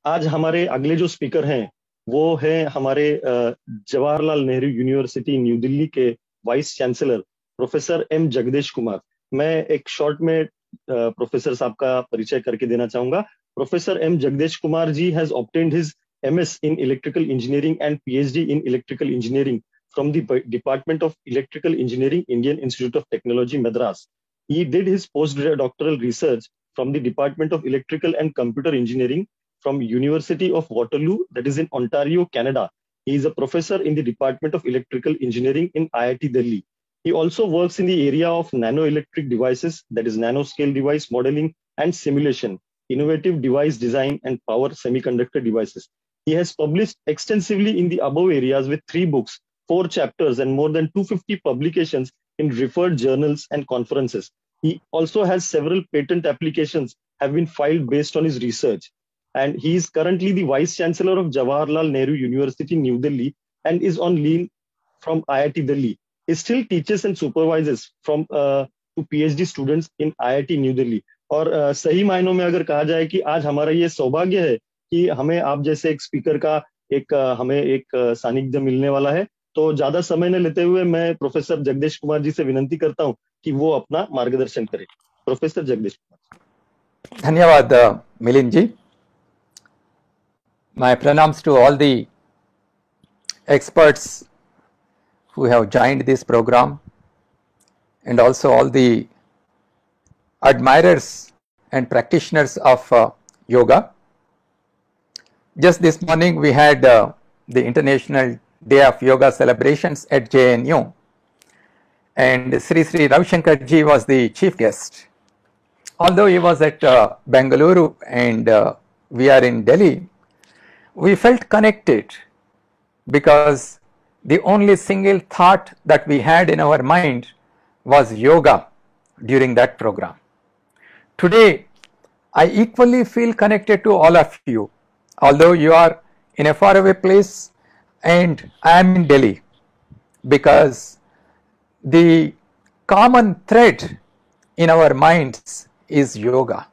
आज हमारे अगले जो स्पीकर हैं वो है हमारे जवाहरलाल नेहरू यूनिवर्सिटी न्यू दिल्ली के vice chancellor professor M Jagdesh Kumar. मैं एक शॉर्ट में प्रोफेसर साहब का परिचय करके देना चाहूंगा। Professor M Jagdesh Kumar ji has obtained his MS in electrical engineering and PhD in electrical engineering from the Department of Electrical Engineering, Indian Institute of Technology, Madras. He did his postdoctoral research from the Department of Electrical and Computer Engineering from University of Waterloo, that is in Ontario, Canada. He is a professor in the Department of Electrical Engineering in IIT Delhi. He also works in the area of nanoelectric devices, that is nanoscale device modeling and simulation, innovative device design and power semiconductor devices. He has published extensively in the above areas with 3 books, 4 chapters and more than 250 publications in referred journals and conferences. He also has several patent applications have been filed based on his research. And he is currently the Vice Chancellor of Jawaharlal Nehru University, New Delhi, and is on leave from IIT Delhi. He still teaches and supervises from to PhD students in IIT New Delhi. और सही मायनों में अगर कहा जाए कि आज हमारा ये सौभाग्य है कि हमें आप जैसे एक स्पीकर का हमें एक सानिध्य मिलने वाला है, तो ज्यादा समय न लेते हुए मैं प्रोफेसर जगदेश कुमार जी से विनंती करता हूं कि वो अपना मार्गदर्शन करें। प्रोफेसर जगदेश कुमार। धन्यवाद मिलिंद जी। My pranams to all the experts who have joined this program and also all the admirers and practitioners of yoga. Just this morning we had the International Day of Yoga celebrations at JNU, and Sri Ravi Shankar ji was the chief guest. Although he was at Bengaluru and we are in Delhi, we felt connected because the only single thought that we had in our mind was yoga during that program. Today, I equally feel connected to all of you, although you are in a faraway place and I am in Delhi, because the common thread in our minds is yoga.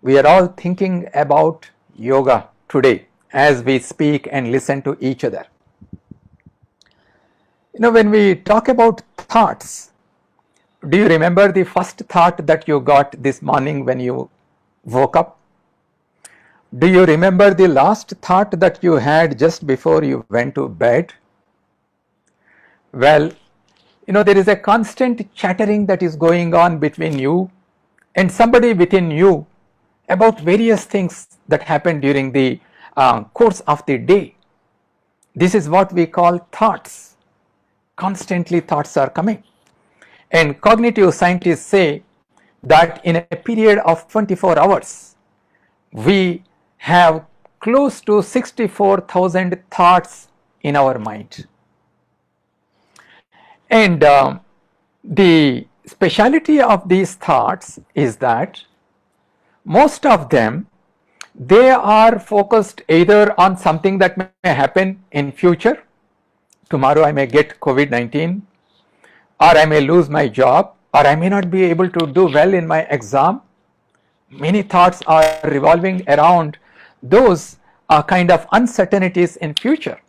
We are all thinking about yoga today as we speak and listen to each other. You know, when we talk about thoughts, do you remember the first thought that you got this morning when you woke up? Do you remember the last thought that you had just before you went to bed? Well, you know, there is a constant chattering that is going on between you and somebody within you about various things that happen during the course of the day. This is what we call thoughts. Constantly thoughts are coming. And cognitive scientists say that in a period of 24 hours, we have close to 64,000 thoughts in our mind. And the speciality of these thoughts is that most of them, they are focused either on something that may happen in future. Tomorrow I may get COVID-19, or I may lose my job, or I may not be able to do well in my exam. Many thoughts are revolving around those kind of uncertainties in future.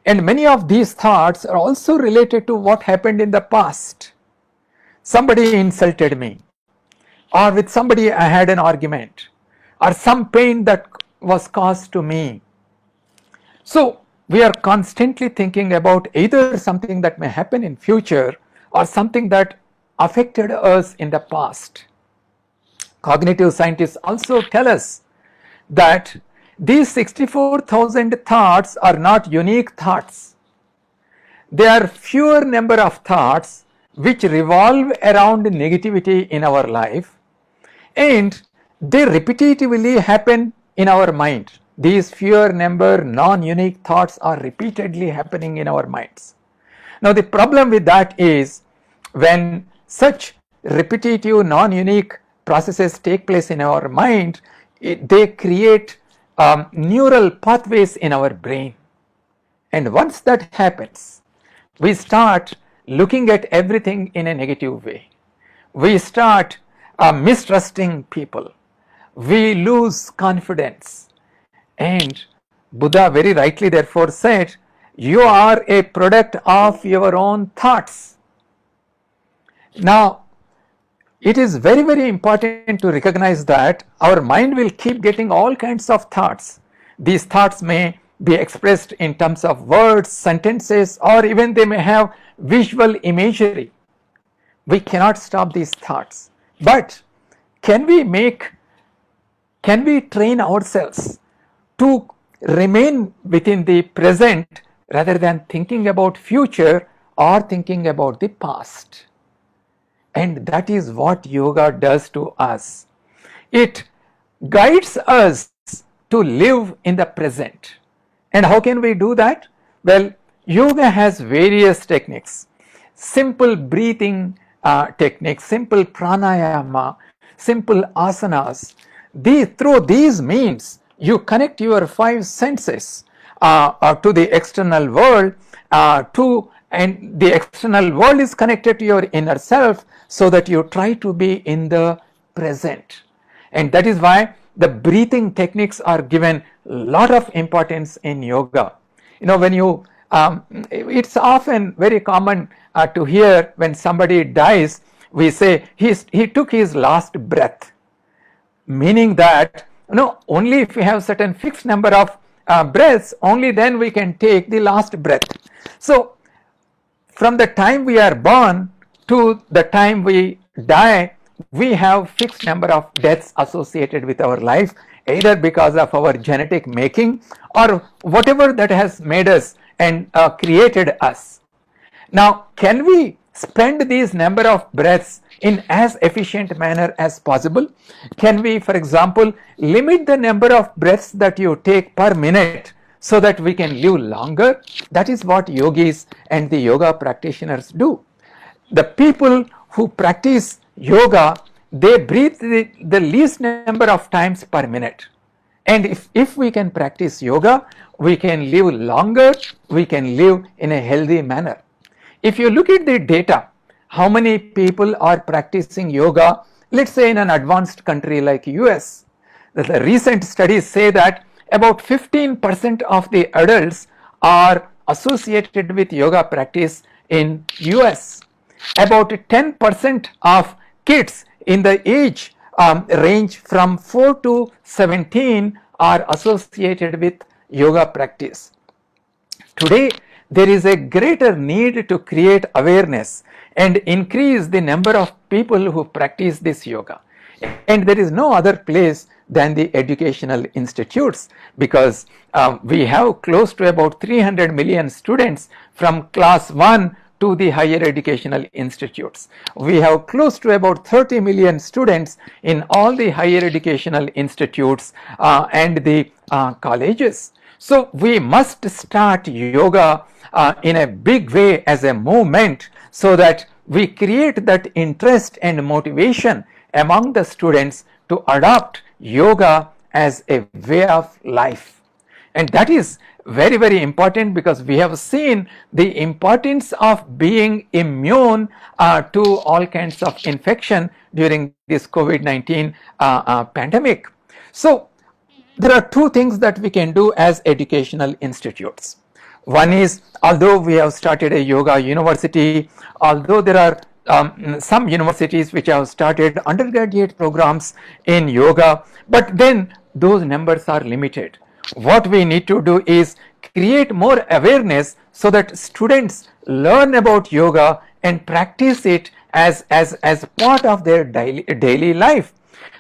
And many of these thoughts are also related to what happened in the past. Somebody insulted me, or with somebody I had an argument, or some pain that was caused to me. So we are constantly thinking about either something that may happen in future or something that affected us in the past. Cognitive scientists also tell us that these 64,000 thoughts are not unique thoughts. There are fewer number of thoughts which revolve around negativity in our life, and they repetitively happen in our mind. These fewer number non-unique thoughts are repeatedly happening in our minds. Now the problem with that is when such repetitive non-unique processes take place in our mind, they create neural pathways in our brain. And once that happens, we start looking at everything in a negative way. We start mistrusting people. We lose confidence. And Buddha very rightly therefore said, you are a product of your own thoughts. Now, it is very, very important to recognize that our mind will keep getting all kinds of thoughts. These thoughts may be expressed in terms of words, sentences, or even they may have visual imagery. We cannot stop these thoughts. But can we train ourselves to remain within the present rather than thinking about future or thinking about the past? And that is what yoga does to us. It guides us to live in the present. And how can we do that? Well, yoga has various techniques. Simple breathing techniques, simple pranayama, simple asanas. Through these means, you connect your five senses to the external world, and the external world is connected to your inner self, so that you try to be in the present. And that is why the breathing techniques are given a lot of importance in yoga. You know, when you, it's often very common to hear when somebody dies, we say he took his last breath, meaning that, you know, only if we have certain fixed number of breaths, only then we can take the last breath. So from the time we are born to the time we die, we have fixed number of deaths associated with our life, either because of our genetic making or whatever that has made us and created us. Now, can we spend these number of breaths in as efficient manner as possible? Can we, for example, limit the number of breaths that you take per minute so that we can live longer? That is what yogis and the yoga practitioners do. The people who practice yoga, they breathe the least number of times per minute. And if we can practice yoga, we can live longer, we can live in a healthy manner. If you look at the data, how many people are practicing yoga, let's say in an advanced country like US, the recent studies say that about 15% of the adults are associated with yoga practice in US. About 10% of kids in the age range from 4 to 17 are associated with yoga practice. Today, there is a greater need to create awareness and increase the number of people who practice this yoga. And there is no other place than the educational institutes, because we have close to about 300 million students from class 1 to the higher educational institutes. We have close to about 30 million students in all the higher educational institutes and the colleges. So we must start yoga in a big way as a movement, so that we create that interest and motivation among the students to adopt yoga as a way of life. And that is very, very important, because we have seen the importance of being immune to all kinds of infection during this COVID-19 pandemic. So there are two things that we can do as educational institutes. One is, although we have started a yoga university, although there are some universities which have started undergraduate programs in yoga, but then those numbers are limited. What we need to do is create more awareness so that students learn about yoga and practice it as part of their daily life.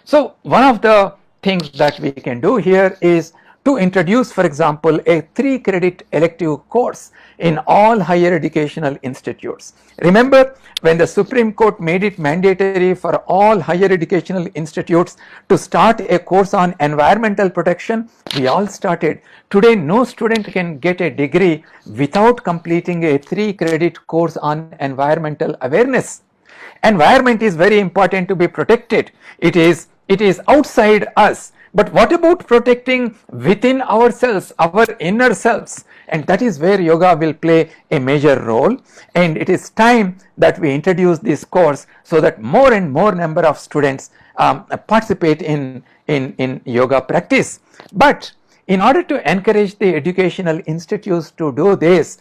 So one of the things that we can do here is to introduce, for example, a 3-credit elective course in all higher educational institutes. Remember, when the Supreme Court made it mandatory for all higher educational institutes to start a course on environmental protection, we all started. Today, no student can get a degree without completing a 3-credit course on environmental awareness. Environment is very important to be protected. It is outside us. But what about protecting within ourselves, our inner selves? And that is where yoga will play a major role. And it is time that we introduce this course so that more and more number of students participate in yoga practice. But in order to encourage the educational institutes to do this,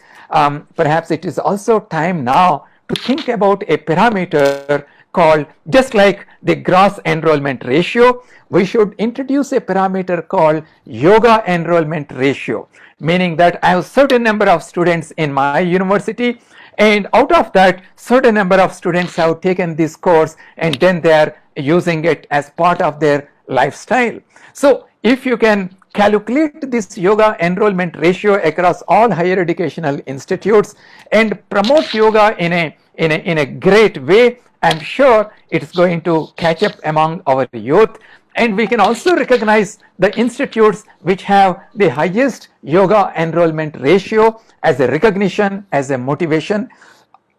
perhaps it is also time now to think about a parameter called, just like the gross enrollment ratio, we should introduce a parameter called yoga enrollment ratio, meaning that I have a certain number of students in my university, and out of that, certain number of students have taken this course and then they are using it as part of their lifestyle. So if you can calculate this yoga enrollment ratio across all higher educational institutes and promote yoga in a great way, I'm sure it's going to catch up among our youth. And we can also recognize the institutes which have the highest yoga enrollment ratio as a recognition, as a motivation.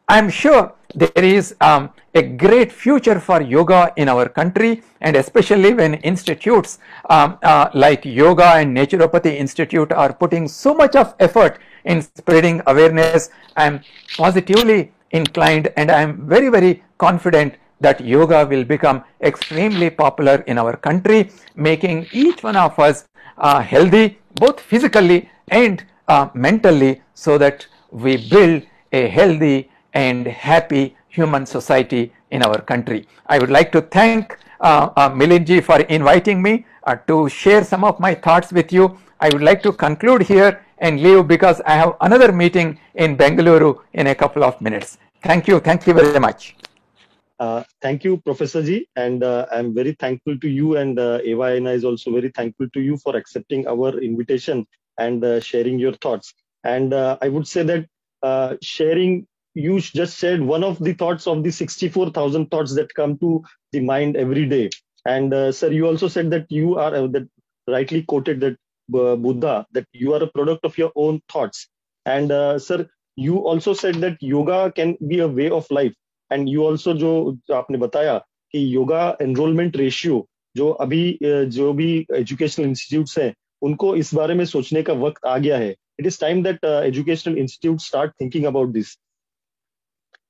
I'm sure there is a great future for yoga in our country, and especially when institutes like Yoga and Naturopathy Institute are putting so much of effort in spreading awareness. I'm positively inclined and I'm very, very confident that yoga will become extremely popular in our country, making each one of us healthy, both physically and mentally, so that we build a healthy and happy human society in our country. I would like to thank Milindji for inviting me to share some of my thoughts with you. I would like to conclude here and leave because I have another meeting in Bengaluru in a couple of minutes. Thank you very much. Thank you, Professor Ji, and I'm very thankful to you, and AYNI is also very thankful to you for accepting our invitation and sharing your thoughts. And I would say that sharing, you just shared one of the thoughts of the 64,000 thoughts that come to the mind every day. And sir, you also said that you are, that rightly quoted that Buddha, that you are a product of your own thoughts. And sir, you also said that yoga can be a way of life. And you also जो आपने बताया कि yoga enrolment ratio जो अभी जो भी educational institutes हैं उनको इस बारे में सोचने का वक्त आ गया है. It is time that educational institute start thinking about this.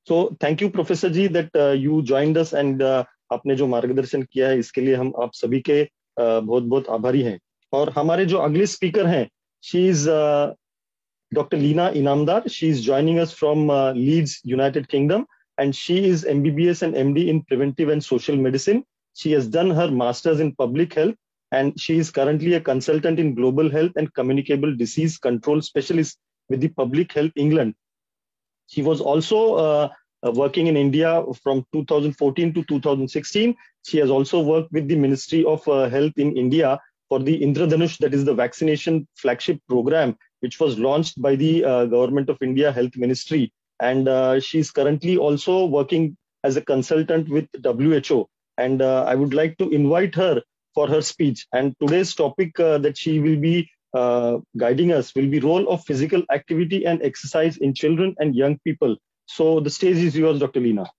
So thank you professor ji that you joined us and आपने जो मार्गदर्शन किया है इसके लिए हम आप सभी के बहुत बहुत आभारी हैं. और हमारे जो अगले स्पीकर हैं, she is doctor Leena Inamdar. She is joining us from Leeds, United Kingdom. And she is MBBS and MD in Preventive and Social Medicine. She has done her Masters in Public Health, and she is currently a consultant in Global Health and Communicable Disease Control Specialist with the Public Health England. She was also working in India from 2014 to 2016. She has also worked with the Ministry of Health in India for the Indradhanush, that is the vaccination flagship program, which was launched by the Government of India Health Ministry. And she's currently also working as a consultant with WHO. And I would like to invite her for her speech. And today's topic that she will be guiding us will be role of physical activity and exercise in children and young people. So the stage is yours, Dr. Leena.